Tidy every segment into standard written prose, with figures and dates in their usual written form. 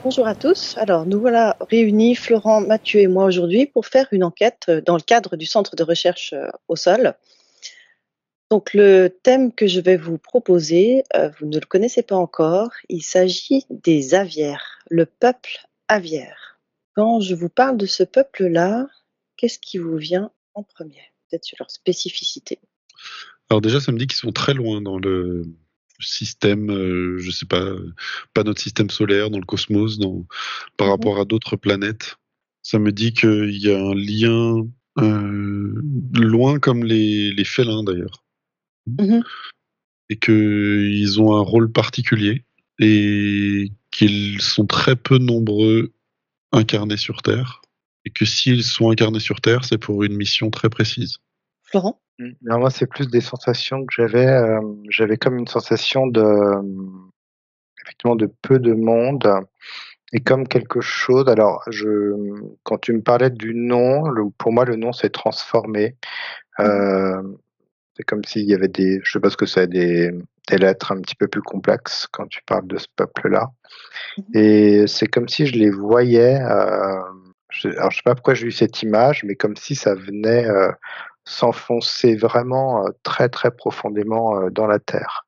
Bonjour à tous. Alors, nous voilà réunis, Florent, Mathieu et moi aujourd'hui pour faire une enquête dans le cadre du centre de recherche au sol. Donc, le thème que je vais vous proposer, vous ne le connaissez pas encore, il s'agit des Aviaires, le peuple aviaire. Quand je vous parle de ce peuple-là, qu'est-ce qui vous vient en premier? Peut-être sur leur spécificité. Alors déjà, ça me dit qu'ils sont très loin dans le système, je sais pas notre système solaire, dans le cosmos, par Mhm, rapport à d'autres planètes. Ça me dit qu'il y a un lien loin comme les félins d'ailleurs, mhm. et qu'ils ont un rôle particulier et qu'ils sont très peu nombreux incarnés sur Terre, et que s'ils sont incarnés sur Terre, c'est pour une mission très précise. Florent? Non, moi, c'est plus des sensations que j'avais, j'avais comme une sensation de, effectivement, de peu de monde et comme quelque chose alors quand tu me parlais du nom, pour moi, le nom s'est transformé. Mhm, C'est comme s'il y avait je sais pas ce que c'est, des lettres un petit peu plus complexes quand tu parles de ce peuple-là mhm. et c'est comme si je les voyais, alors je sais pas pourquoi j'ai eu cette image, mais comme si ça venait, s'enfoncer vraiment, très, très profondément, dans la terre.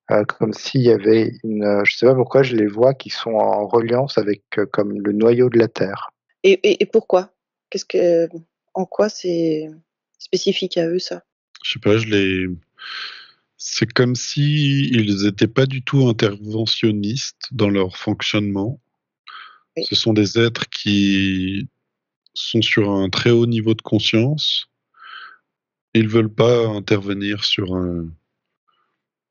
Comme s'il y avait je sais pas pourquoi je les vois qui sont en reliance avec, comme le noyau de la terre. Et pourquoi? En quoi c'est spécifique à eux, ça? Je sais pas, c'est comme si ils étaient pas du tout interventionnistes dans leur fonctionnement. Oui. Ce sont des êtres qui sont sur un très haut niveau de conscience. Ils veulent pas intervenir sur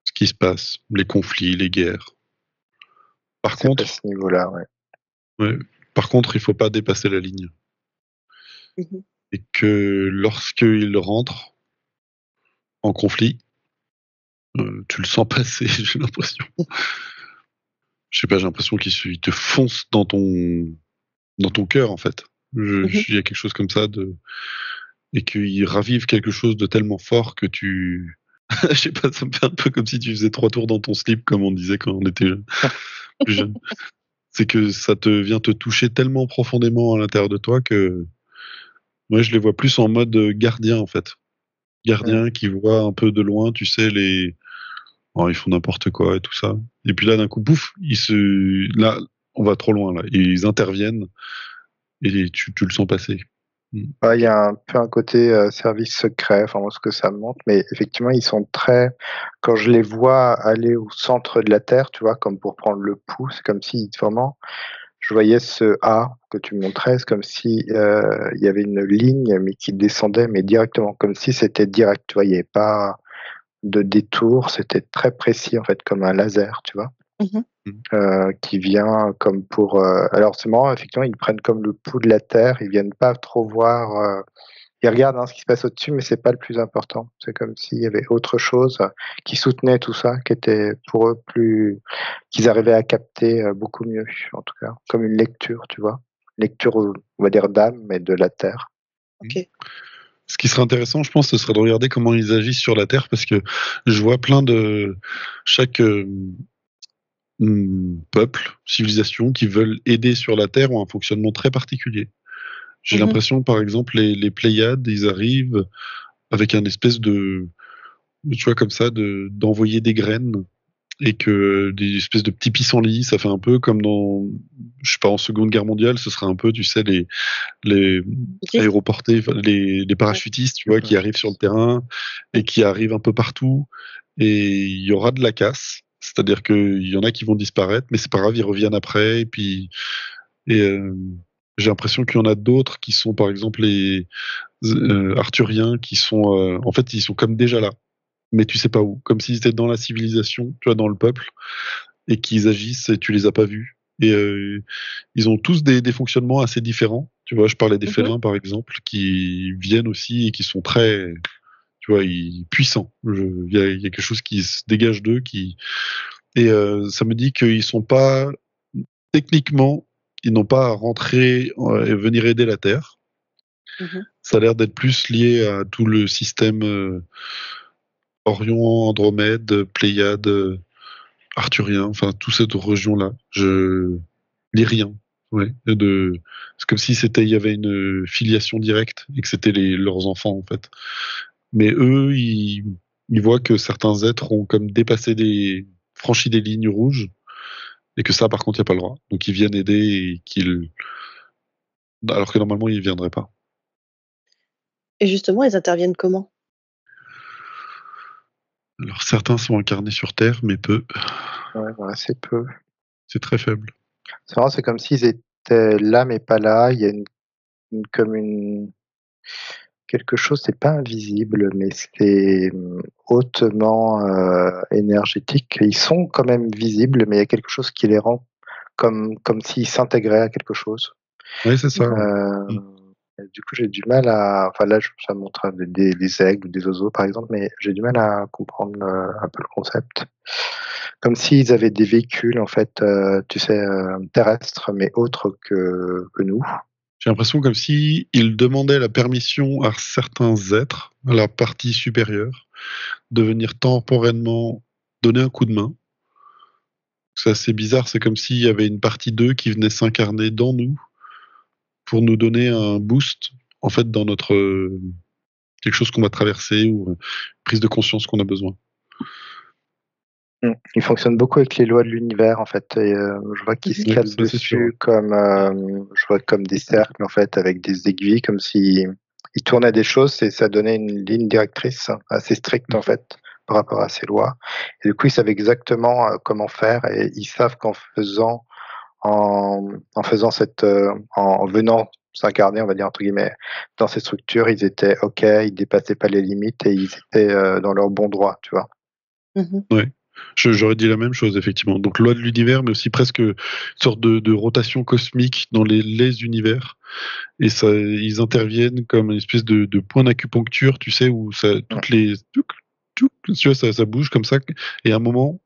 ce qui se passe, les conflits, les guerres. Par C'est à contre, ce niveau-là, ouais. ouais, par contre, il faut pas dépasser la ligne. Mhm. Et que lorsqu'ils rentrent en conflit, tu le sens passer, j'ai l'impression. Je sais pas, j'ai l'impression qu'ils te foncent dans ton cœur, en fait. Mhm. Il y a quelque chose comme ça et qu'ils ravivent quelque chose de tellement fort que je sais pas, ça me fait un peu comme si tu faisais 3 tours dans ton slip, comme on disait quand on était plus jeune. C'est que ça te vient te toucher tellement profondément à l'intérieur de toi que moi, je les vois plus en mode gardien, en fait. Mmh. Gardien qui voit un peu de loin, tu sais, oh, ils font n'importe quoi et tout ça. Et puis là, d'un coup, pouf, là, on va trop loin, là. Ils interviennent et tu le sens passer. Mm. Ouais, il y a un peu un côté, service secret, enfin moi ce que ça me montre, mais effectivement ils sont très quand je les vois aller au centre de la terre, tu vois? Comme pour prendre le pouls, c'est comme si vraiment je voyais ce A que tu montrais, c'est comme si, il y avait une ligne, mais qui descendait, mais directement, comme si c'était direct, tu vois? Il y avait pas de détour, c'était très précis en fait, comme un laser, tu vois? Mhm. Mm. Qui vient comme pour, alors c'est marrant effectivement, ils prennent comme le pouls de la terre, ils viennent pas trop voir, ils regardent, hein, ce qui se passe au-dessus, mais c'est pas le plus important. C'est comme s'il y avait autre chose, qui soutenait tout ça, qui était pour eux plus qu'ils arrivaient à capter, beaucoup mieux, en tout cas, comme une lecture, tu vois? Lecture, on va dire d'âme, mais de la terre. Mm. OK. Ce qui serait intéressant, je pense, ce serait de regarder comment ils agissent sur la Terre, parce que je vois chaque peuple, civilisation, qui veulent aider sur la Terre ont un fonctionnement très particulier. J'ai Mhm. l'impression, par exemple, les Pléiades, ils arrivent avec un espèce tu vois, comme ça, d'envoyer des graines et que des espèces de petits pissenlits, ça fait un peu comme je sais pas, en Seconde Guerre mondiale, ce serait un peu, tu sais, les Juste. aéroportés, enfin, les Ouais. parachutistes, tu Le vois, qui arrivent sur le parachutisme. terrain et Oui. qui arrivent un peu partout. Et il y aura de la casse. C'est-à-dire qu'il y en a qui vont disparaître, mais c'est pas grave, ils reviennent après. Et j'ai l'impression qu'il y en a d'autres qui sont, par exemple, les Arthuriens, qui sont, en fait, ils sont comme déjà là, mais tu sais pas où. Comme s'ils étaient dans la civilisation, tu vois, dans le peuple, et qu'ils agissent et tu les as pas vus. Et ils ont tous des fonctionnements assez différents. Tu vois, je parlais des Mhm. félins, par exemple, qui viennent aussi et qui sont très, tu vois, puissants. Il y a quelque chose qui se dégage d'eux et ça me dit qu'ils sont pas, techniquement, ils n'ont pas à rentrer et venir aider la Terre. Mhm. Ça a l'air d'être plus lié à tout le système Orion, Andromède, Pléiade, arthurien, enfin, toute cette région-là. Les riens, ouais. C'est comme si il y avait une filiation directe et que c'était leurs enfants en fait. Mais eux, ils voient que certains êtres ont comme franchi des lignes rouges et que ça, par contre, il n'y a pas le droit. Donc ils viennent aider alors que normalement ils viendraient pas. Et justement, ils interviennent comment? Alors certains sont incarnés sur Terre, mais peu. Ouais, assez peu. C'est très faible. C'est marrant, c'est comme s'ils étaient là mais pas là. Il y a comme quelque chose, c'est pas invisible, mais c'est hautement énergétique. Ils sont quand même visibles, mais il y a quelque chose qui les rend comme s'ils s'intégraient à quelque chose. Oui, c'est ça. Euh, Du coup, j'ai du mal à. Enfin, là, ça montre des aigles ou des oiseaux, par exemple, mais j'ai du mal à comprendre un peu le concept. Comme s'ils avaient des véhicules, en fait, tu sais, terrestres, mais autres que nous. J'ai l'impression comme si ils demandaient la permission à certains êtres, à la partie supérieure, de venir temporairement donner un coup de main. C'est assez bizarre, c'est comme s'il y avait une partie d'eux qui venait s'incarner dans nous pour nous donner un boost, en fait, dans notre quelque chose qu'on va traverser ou prise de conscience qu'on a besoin. Ils fonctionnent beaucoup avec les lois de l'univers, en fait. Et, je vois qu'ils se Oui, calent ça, c'est sûr. dessus je vois comme des cercles, en fait, avec des aiguilles, comme si ils tournaient des choses et ça donnait une ligne directrice assez stricte, en fait, par rapport à ces lois. Et du coup, ils savent exactement comment faire et ils savent en faisant en venant s'incarner, on va dire entre guillemets, dans ces structures, ils étaient OK, ils dépassaient pas les limites et ils étaient dans leur bon droit, tu vois. Ouais. J'aurais dit la même chose, effectivement. Donc, loi de l'univers, mais aussi presque une sorte de rotation cosmique dans les univers. Et ça, ils interviennent comme une espèce de point d'acupuncture, tu sais, où toutes les, tu vois, ça bouge comme ça. Et à un moment,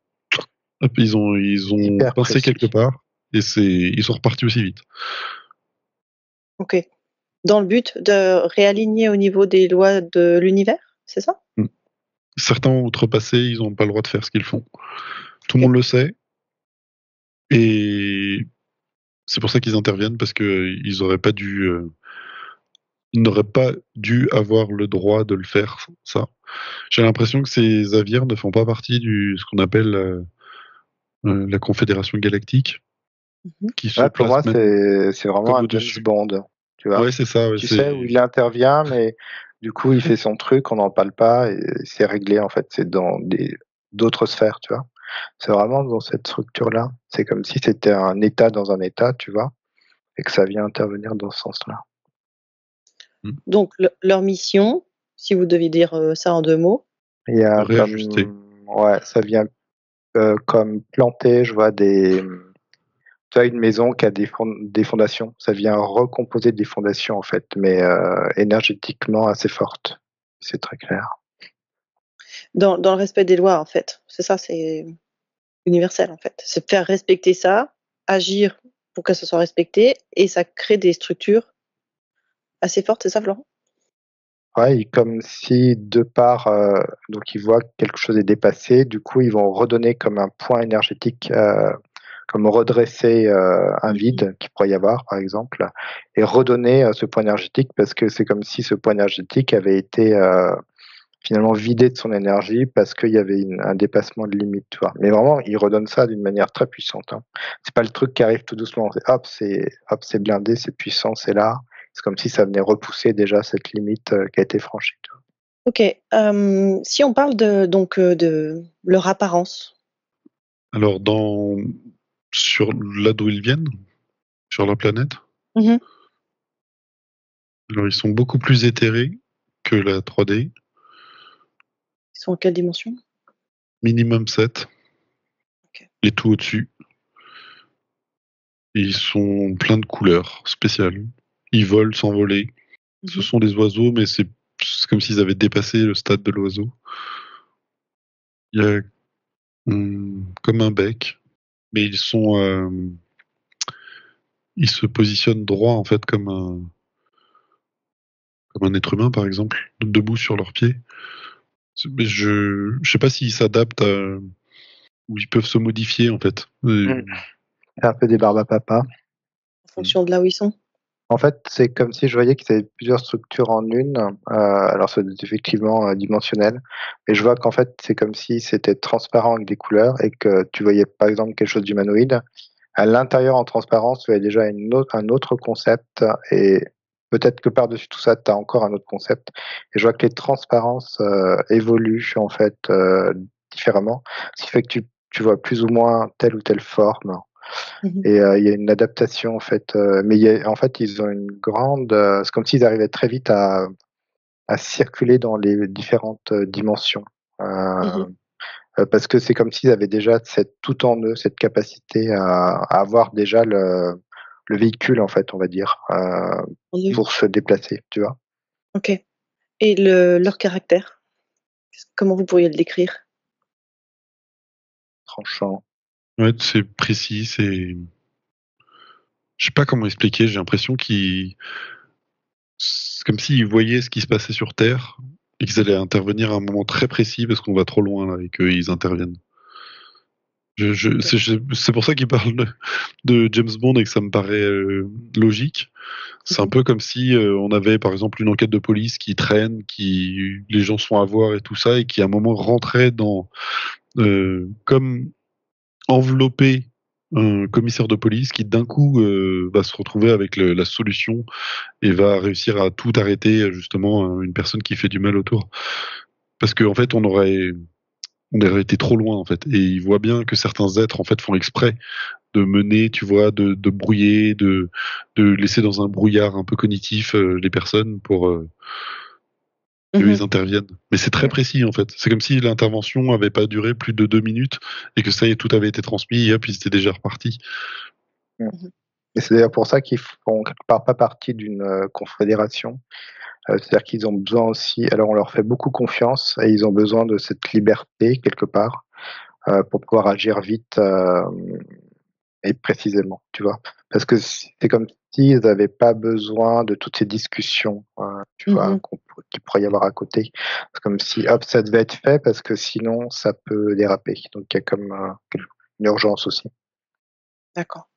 hop, ils ont Hyper pincé précis. quelque part. Et ils sont repartis aussi vite. Ok. Dans le but de réaligner au niveau des lois de l'univers, c'est ça? Certains ont outrepassé, ils n'ont pas le droit de faire ce qu'ils font. Tout le Ok. monde le sait. Et c'est pour ça qu'ils interviennent, parce qu'ils auraient pas dû, ils n'auraient pas dû avoir le droit de le faire, ça. J'ai l'impression que ces avirs ne font pas partie ce qu'on appelle la Confédération Galactique, Mhm. qui se Ouais, pour place moi, même c'est vraiment comme un James au-dessus. Bond, tu vois. Ouais, c'est ça. Ouais, Tu sais, où il intervient, mais du coup, il fait son truc, on n'en parle pas, et c'est réglé, en fait. C'est dans d'autres sphères, tu vois. C'est vraiment dans cette structure-là. C'est comme si c'était un état dans un état, tu vois, et que ça vient intervenir dans ce sens-là. Donc, leur mission, si vous deviez dire ça en 2 mots. Il y a réajuster. ouais, ça vient comme planter, je vois tu as une maison qui a des fondations. Ça vient recomposer des fondations, en fait, mais énergétiquement assez fortes. C'est très clair. Dans le respect des lois, en fait. C'est ça, c'est universel, en fait. C'est de faire respecter ça, agir pour que ça soit respecté, et ça crée des structures assez fortes, c'est ça, Florent? Ouais, et comme si de part, donc ils voient que quelque chose est dépassé, du coup, ils vont redonner comme un point énergétique, comme redresser un vide qu'il pourrait y avoir, par exemple, et redonner ce point énergétique parce que c'est comme si ce point énergétique avait été finalement vidé de son énergie parce qu'il y avait un dépassement de limite, tu vois. Mais vraiment, ils redonnent ça d'une manière très puissante, hein. C'est pas le truc qui arrive tout doucement. C'est blindé, c'est puissant, c'est là. C'est comme si ça venait repousser déjà cette limite qui a été franchie, tu vois. Ok. Si on parle de leur apparence. Alors, là d'où ils viennent, sur la planète, Mhm. alors ils sont beaucoup plus éthérés que la 3D, Ils sont en quelle dimension? minimum 7, Ok. et tout au-dessus. Et ils sont pleins de couleurs spéciales. Ils volent sans voler. Ce Mhm. sont des oiseaux, mais c'est comme s'ils avaient dépassé le stade de l'oiseau. Il y a comme un bec, mais ils se positionnent droit en fait comme un être humain par exemple, debout sur leurs pieds. Mais je sais pas s'ils s'adaptent ou ils peuvent se modifier en fait. Mm. C'est un peu des barbes à papa. en fonction de là où ils sont? En fait, c'est comme si je voyais qu'ils avaient plusieurs structures en une. Alors c'est effectivement, dimensionnel, mais je vois qu'en fait, c'est comme si c'était transparent avec des couleurs et que tu voyais, par exemple, quelque chose d'humanoïde. À l'intérieur, en transparence, tu avais déjà un autre concept et peut-être que par-dessus tout ça, tu as encore un autre concept et je vois que les transparences, évoluent, en fait, différemment. Ce qui fait que tu vois plus ou moins telle ou telle forme. Mmh. Et il y a une adaptation en fait, mais en fait, ils ont une grande, c'est comme s'ils arrivaient très vite à circuler dans les différentes, dimensions, Mmh. parce que c'est comme s'ils avaient déjà cette tout en eux, cette capacité à avoir déjà le véhicule en fait, on va dire, En eux. pour se déplacer, tu vois? OK, et leur caractère? Comment vous pourriez le décrire? Tranchant. Ouais, c'est précis, c'est je sais pas comment expliquer, j'ai l'impression qu'ils c'est comme s'ils voyaient ce qui se passait sur Terre et qu'ils allaient intervenir à un moment très précis parce qu'on va trop loin là et qu'ils interviennent. C'est pour ça qu'ils parlent de James Bond et que ça me paraît logique. C'est un Mmh. peu comme si on avait par exemple une enquête de police qui traîne, qui les gens sont à voir et tout ça, et qui à un moment rentrait dans comme envelopper un commissaire de police qui d'un coup va se retrouver avec la solution et va réussir à tout arrêter justement une personne qui fait du mal autour. Parce qu'en fait on aurait été trop loin en fait, et il voit bien que certains êtres en fait font exprès de mener, tu vois, de brouiller, de laisser dans un brouillard un peu cognitif les personnes pour qu'ils Mmh. interviennent. Mais c'est très Mmh. précis en fait. C'est comme si l'intervention avait pas duré plus de 2 minutes et que ça y est, tout avait été transmis et hop, ils étaient déjà repartis. Mmh. Mmh. Et c'est d'ailleurs pour ça qu'ils font quelque part pas partie d'une, confédération. C'est-à-dire qu'ils ont besoin aussi, alors on leur fait beaucoup confiance et ils ont besoin de cette liberté quelque part, pour pouvoir agir vite, et précisément, tu vois? Parce que c'est comme s'ils n'avaient pas besoin de toutes ces discussions, tu vois? Mmh. Qu'il pourrait y avoir à côté. C'est comme si, hop, ça devait être fait parce que sinon ça peut déraper. Donc il y a comme, une urgence aussi. D'accord,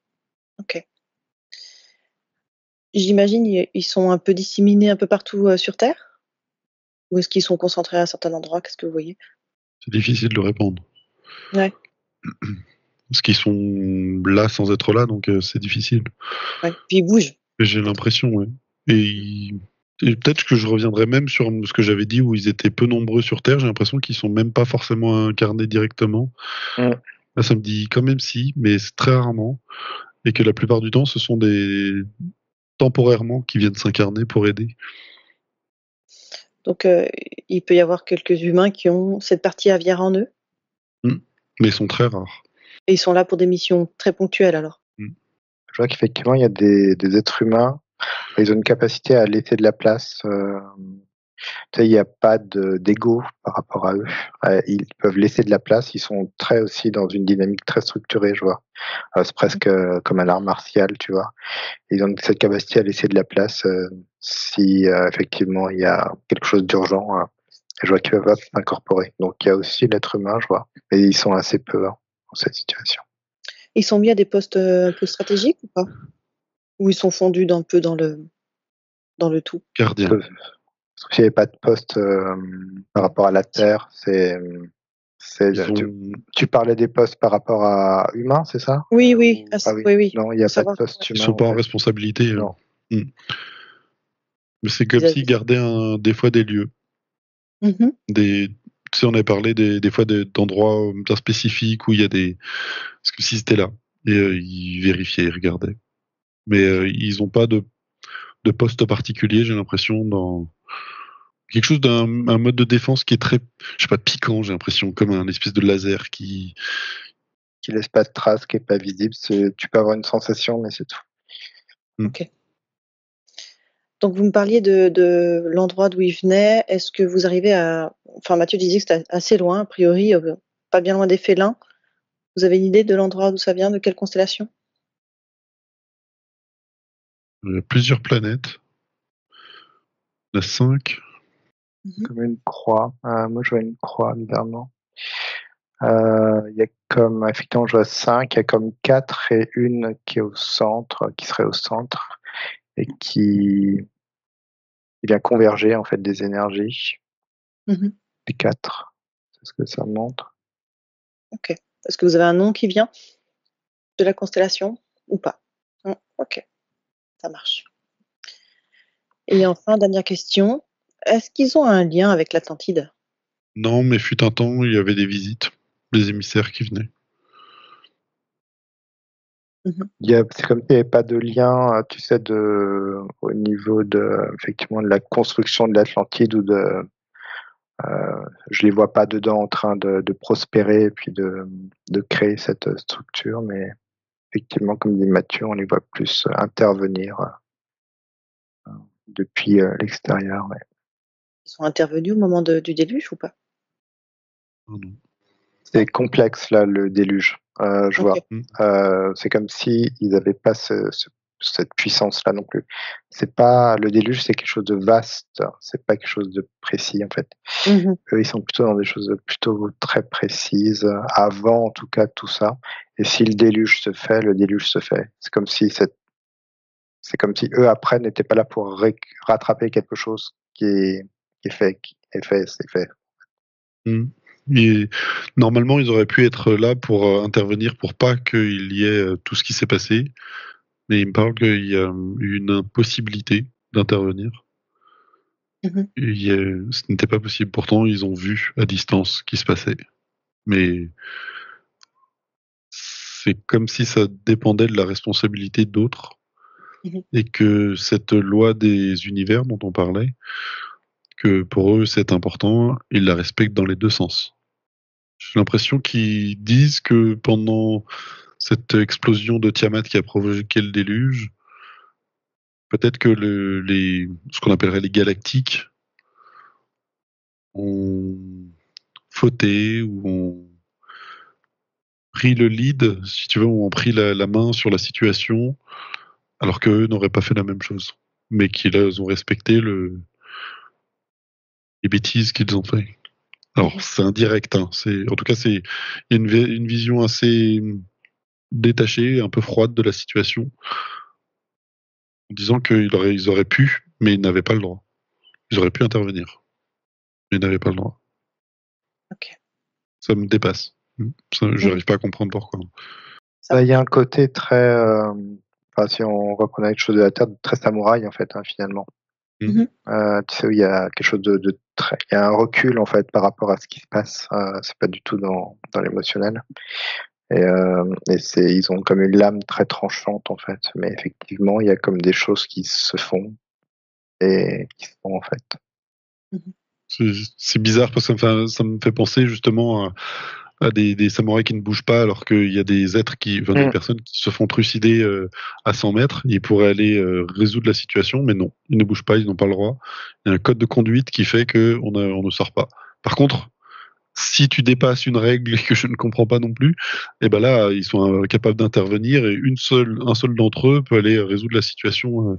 OK. J'imagine ils sont un peu disséminés un peu partout, sur terre? Ou est-ce qu'ils sont concentrés à un certain endroit? Qu'est-ce que vous voyez? C'est difficile de répondre. Ouais, Parce qu'ils sont là sans être là, donc c'est difficile. ouais, puis ils bougent. J'ai l'impression, ouais. Et, et peut-être que je reviendrai même sur ce que j'avais dit où ils étaient peu nombreux sur Terre. J'ai l'impression qu'ils sont même pas forcément incarnés directement. Mmh. Là, ça me dit quand même si, mais c'est très rarement. Et que la plupart du temps, ce sont des temporairement qui viennent s'incarner pour aider. Donc il peut y avoir quelques humains qui ont cette partie aviaire en eux Mm. Mais ils sont très rares. et ils sont là pour des missions très ponctuelles alors? Mm. Je vois qu'effectivement il y a des êtres humains, ils ont une capacité à laisser de la place, tu sais, il y a pas d'ego par rapport à eux. Ils peuvent laisser de la place, ils sont très aussi dans une dynamique très structurée, je vois. C'est presque, comme un art martial, tu vois? Ils ont cette capacité à laisser de la place, si, effectivement il y a quelque chose d'urgent, je vois qu'ils peuvent s'incorporer. Donc il y a aussi l'être humain, je vois, et ils sont assez peu, hein, dans cette situation. Ils sont mis à des postes, un peu stratégiques ou pas? Ou ils sont fondus un peu dans le tout? Gardien. Sauf s'il y avait pas de poste, par rapport à la Terre, c'est, Ils tu ont, tu parlais des postes par rapport à humains, c'est ça? Oui, oui, Ah oui, oui, oui, non, il y a pour pas de savoir, ouais. poste ils humain, sont en pas en fait. responsabilité. Non. Mm. Mais c'est comme Ils s'ils agissent. gardaient des fois des lieux. Mmh. Tu sais, on a parlé des fois d'endroits bien spécifiques où il y a des. Parce que si c'était là. Et ils vérifiaient, ils regardaient. Mais ils n'ont pas de poste particulier, j'ai l'impression, dans quelque chose d'un un mode de défense qui est très, je sais pas, piquant, j'ai l'impression, comme un espèce de laser qui. Qui laisse pas de traces, qui est pas visible, tu peux avoir une sensation, mais c'est tout. Hmm. OK. Donc vous me parliez de l'endroit d'où ils venaient. Est-ce que vous arrivez à enfin Mathieu disait que c'était assez loin a priori, pas bien loin des félins. Vous avez une idée de l'endroit d'où ça vient, de quelle constellation? Plusieurs planètes. Il y en a 5. Mmh. Comme une croix. Moi, je vois une croix, bizarrement. Il y a comme, effectivement, je vois 5, il y a comme 4 et une qui est au centre, qui serait au centre, et qui vient converger, en fait, des énergies, Mhm. les 4. C'est ce que ça montre. Ok. Est-ce que vous avez un nom qui vient de la constellation ou pas? Non. Ok, ça marche. Et enfin, dernière question. Est-ce qu'ils ont un lien avec l'Atlantide? Non, mais fut un temps, il y avait des visites, des émissaires qui venaient. Mhm. C'est comme s'il n'y avait pas de lien, tu sais, au niveau effectivement, de la construction de l'Atlantide ou je les vois pas dedans en train de prospérer et puis de créer cette structure, mais effectivement, comme dit Mathieu, on les voit plus intervenir depuis l'extérieur. Ouais. Ils sont intervenus au moment du déluge ou pas? Ah non. C'est complexe là, le déluge. Je Ok. vois. C'est comme si ils n'avaient pas cette puissance-là non plus. C'est pas le déluge, c'est quelque chose de vaste. C'est pas quelque chose de précis en fait. Mhm. Eux, ils sont plutôt dans des choses plutôt très précises. Avant, en tout cas, tout ça. Et si le déluge se fait, le déluge se fait. C'est comme si eux après n'étaient pas là pour rattraper quelque chose qui est fait, qui est fait, c'est fait. Mm. Et normalement, ils auraient pu être là pour intervenir pour pas qu'il y ait tout ce qui s'est passé. Mais il me parle qu'il y a eu une impossibilité d'intervenir. Mhm. Ce n'était pas possible. Pourtant, ils ont vu à distance ce qui se passait. Mais c'est comme si ça dépendait de la responsabilité d'autres. Mhm. Et que cette loi des univers dont on parlait, que pour eux c'est important, ils la respectent dans les deux sens. J'ai l'impression qu'ils disent que pendant cette explosion de Tiamat qui a provoqué le déluge, peut-être que ce qu'on appellerait les galactiques ont fauté ou ont pris le lead, si tu veux, ou ont pris la main sur la situation, alors qu'eux n'auraient pas fait la même chose, mais qu'ils ont respecté les bêtises qu'ils ont fait. Alors, Mhm. c'est indirect, hein. En tout cas, il y a une vision assez détachée, un peu froide de la situation, en disant ils auraient pu, mais ils n'avaient pas le droit. Ils auraient pu intervenir, mais ils n'avaient pas le droit. Ok. Ça me dépasse. Je Mhm. n'arrive pas à comprendre pourquoi. Ça Il y a un marche. côté très, si on reconnaît les choses de la Terre, très samouraï en fait, hein, finalement. Mhm. Tu sais, où il y a quelque chose de très, il y a un recul en fait par rapport à ce qui se passe. C'est pas du tout dans l'émotionnel. Ils ont comme une lame très tranchante en fait. Mais effectivement, il y a comme des choses qui se font et qui se font en fait. Mhm. C'est bizarre parce que ça me fait penser justement à des samouraïs qui ne bougent pas alors qu'il y a des personnes qui se font trucider à 100 mètres. Ils pourraient aller résoudre la situation, mais non, ils ne bougent pas, ils n'ont pas le droit. Il y a un code de conduite qui fait on ne sort pas. Par contre, si tu dépasses une règle que je ne comprends pas non plus, et ben là, ils sont capables d'intervenir et un seul d'entre eux peut aller résoudre la situation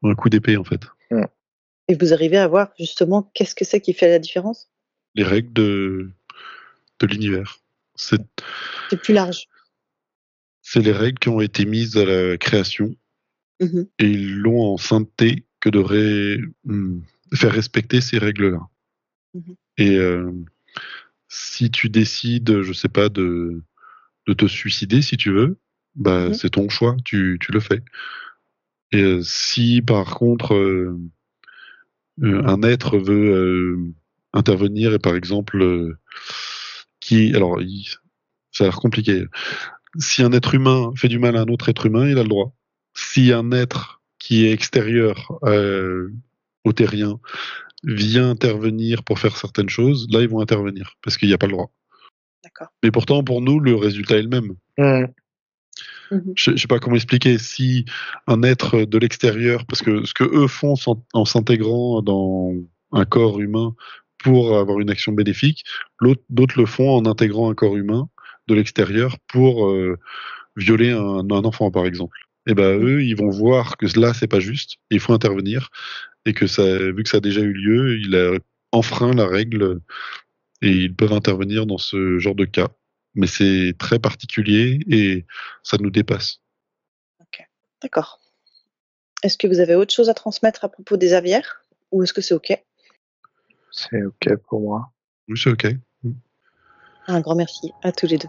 un coup d'épée en fait. Mm. Et vous arrivez à voir justement qu'est-ce que c'est qui fait la différence? Les règles de l'univers. C'est C'est plus large. c'est les règles qui ont été mises à la création Mhm. et ils l'ont en sainteté que de faire respecter ces règles-là. Mhm. Et si tu décides, je sais pas, de te suicider si tu veux, bah Mhm. c'est ton choix, tu le fais. Et si par contre un être veut intervenir et par exemple ça a l'air compliqué. Si un être humain fait du mal à un autre être humain, il a le droit. Si un être qui est extérieur au terrien vient intervenir pour faire certaines choses, là ils vont intervenir parce qu'il n'y a pas le droit. D'accord. Mais pourtant pour nous le résultat est le même. Mm. Mhm. Je sais pas comment expliquer. Si un être de l'extérieur, parce que ce que eux font en s'intégrant dans un corps humain pour avoir une action bénéfique, d'autres le font en intégrant un corps humain de l'extérieur pour violer un enfant, par exemple. Et ben Mhm. eux, ils vont voir que là, c'est pas juste, il faut intervenir, et que vu que ça a déjà eu lieu, il a enfreint la règle et ils peuvent intervenir dans ce genre de cas. Mais c'est très particulier et ça nous dépasse. Ok, d'accord. Est-ce que vous avez autre chose à transmettre à propos des aviaires ou est-ce que c'est OK? C'est OK pour moi. Oui, c'est OK. Un grand merci à tous les deux.